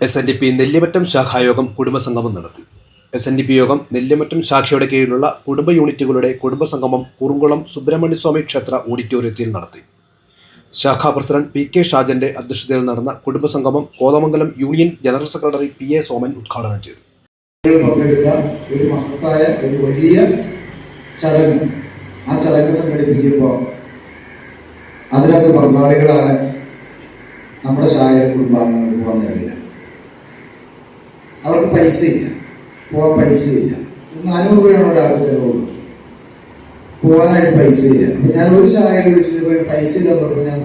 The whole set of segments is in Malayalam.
SNDP നെല്ലിമറ്റം ശാഖായോഗം കുടുംബസംഗമം നടത്തി. SNDP യോഗം നെല്ലിമറ്റം ശാഖയുടെ കീഴിലുള്ള കുടുംബ യൂണിറ്റുകളുടെ കുടുംബസംഗമം കുറുംകുളം സുബ്രഹ്മണ്യസ്വാമി ക്ഷേത്ര ഓഡിറ്റോറിയത്തിൽ നടത്തി. ശാഖാ പ്രസിഡന്റ് PK ഷാജന്റെ അധ്യക്ഷതയിൽ നടന്ന കുടുംബസംഗമം Kothamangalam union general secretary PA Soman ഉദ്ഘാടനം ചെയ്തു. ഒരു മഹത്തായ ഒരു വലിയ ചടങ്ങ് ആ ചടങ്ങ് സംഘടിപ്പിക്കുമ്പോൾ അതിനകത്ത് പങ്കാളികളാണ് നമ്മുടെ ശാഖ കുടുംബാംഗങ്ങൾക്ക് പോകാൻ കഴിയില്ല. അവർക്ക് പൈസയില്ല, പോകാൻ പൈസയില്ല. 400 രൂപയാണ് ഒരാൾക്ക് ചിലവുള്ളൂ, പോകാനായിട്ട് പൈസയില്ല. അപ്പം ഞാൻ ഒരു ശാഖയിൽ വിളിച്ചിട്ട് പൈസ ഇല്ലെന്ന് പറഞ്ഞപ്പോൾ ഞാൻ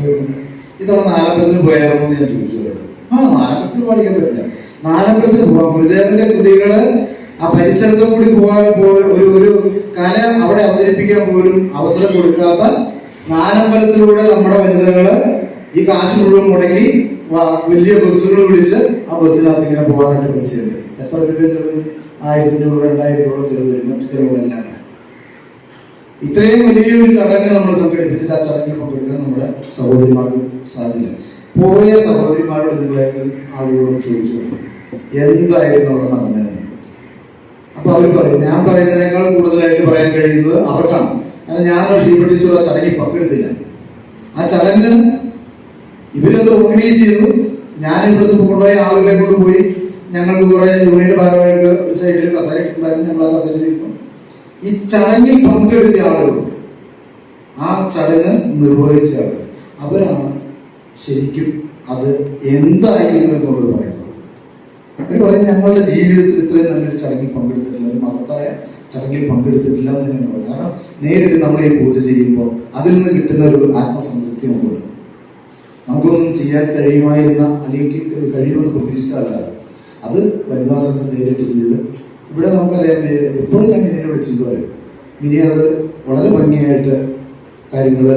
ഇതോടെ നാലമ്പലത്തിന് പോയായിരുന്നു ഞാൻ ചോദിച്ചു അവരോട്. നാലമ്പലത്തിന് പഠിക്കാൻ പറ്റില്ല, നാലമ്പലത്തിന് പോകാം. ഗുരുദേവന്റെ കൃതികള് ആ പരിസരത്ത് കൂടി പോകാൻ ഒരു കല അവിടെ അവതരിപ്പിക്കാൻ പോലും അവസരം കൊടുക്കാത്ത നാലമ്പലത്തിലൂടെ നമ്മുടെ വനിതകള് ഈ കാശ് മുഴുവൻ മുടങ്ങി വലിയ ബസ്സുകൾ വിളിച്ച് ആ ബസ്സിനകത്ത് ഇങ്ങനെ പോകാനായിട്ട് പൈസയുണ്ട്. എത്ര രൂപ ചെലവ്? 1000 രൂപ 2000 രൂപ ചെലവ് വരും. മറ്റു ചെലവുകളെല്ലാം ഇത്രയും വലിയൊരു ചടങ്ങ് നമ്മൾ സംഘടിപ്പിച്ചിട്ട് ആ ചടങ്ങിൽ പങ്കെടുക്കാൻ നമ്മുടെ സഹോദരിമാർക്ക് സാധിച്ചില്ല. പോയ സഹോദരിമാരോട് ആളുകളോട് ചോദിച്ചു എന്തായിരുന്നു അവിടെ നടന്നതെന്ന്. അപ്പൊ അവർ പറയും, ഞാൻ പറയുന്നതിനേക്കാൾ കൂടുതലായിട്ട് പറയാൻ കഴിയുന്നത് അവർക്കാണ്. കാരണം ഞാനോ ഷീബ ടീച്ചറോ ആ ചടങ്ങിൽ പങ്കെടുത്തില്ല. ആ ചടങ്ങ് ഇവരത് ഓർഗനൈസ് ചെയ്തു. ഞാൻ ഇവിടുന്ന് കൊണ്ടുപോയ ആളുകളെ കൊണ്ടുപോയി ഞങ്ങൾക്ക് കുറെ യൂണിയൻ ഭാരവാഹികൾക്ക് ഒരു സൈഡിൽ കസേരയിട്ടുണ്ടായിരുന്നു. ഞങ്ങൾ ആ കസേരയിലിരിക്കും. ഈ ചടങ്ങിൽ പങ്കെടുത്ത ആളുകളുണ്ട്, ആ ചടങ്ങ് നിർവഹിച്ച ആളുകൾ, അവരാണ് ശരിക്കും അത് എന്തായിരുന്നു എന്നുള്ളത് പറയുന്നത്. അവർ പറയും ഞങ്ങളുടെ ജീവിതത്തിൽ ഇത്രയും നല്ലൊരു ചടങ്ങിൽ പങ്കെടുത്തിട്ടില്ല, ഒരു മഹത്തായ ചടങ്ങിൽ പങ്കെടുത്തിട്ടില്ല എന്ന് തന്നെയാണ് പറയുന്നത്. കാരണം നേരിട്ട് നമ്മൾ ഈ പൂജ ചെയ്യുമ്പോൾ അതിൽ നിന്ന് കിട്ടുന്ന ഒരു ആത്മസംതൃപ്തി നമുക്കുണ്ട്. നമുക്കൊന്നും ചെയ്യാൻ കഴിയുമായിരുന്ന അല്ലെങ്കിൽ കഴിയുമെന്ന് പ്രതീക്ഷിച്ചതല്ലാതെ അത് വനിതാ സംഘം നേരിട്ട് ചെയ്ത് ഇവിടെ നമുക്കറിയാം. എപ്പോഴും ഞാൻ മിനിയെ വിളിച്ചിട്ട് പറയും, മിനി അത് വളരെ ഭംഗിയായിട്ട് കാര്യങ്ങൾ.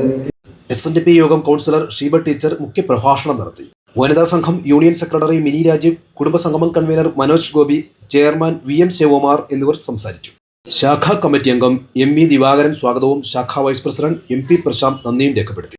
SNDP യോഗം കൗൺസിലർ ഷീബ ടീച്ചർ മുഖ്യപ്രഭാഷണം നടത്തി. വനിതാ സംഘം യൂണിയൻ സെക്രട്ടറി മിനി രാജീവ്, കുടുംബസംഗമം convener Manoj Gopi, chairman VM Sivakumar എന്നിവർ സംസാരിച്ചു. ശാഖാ കമ്മിറ്റി അംഗം ME ദിവാകരൻ സ്വാഗതവും ശാഖാ വൈസ് പ്രസിഡന്റ് MP പ്രശാന്ത് നന്ദിയും രേഖപ്പെടുത്തി.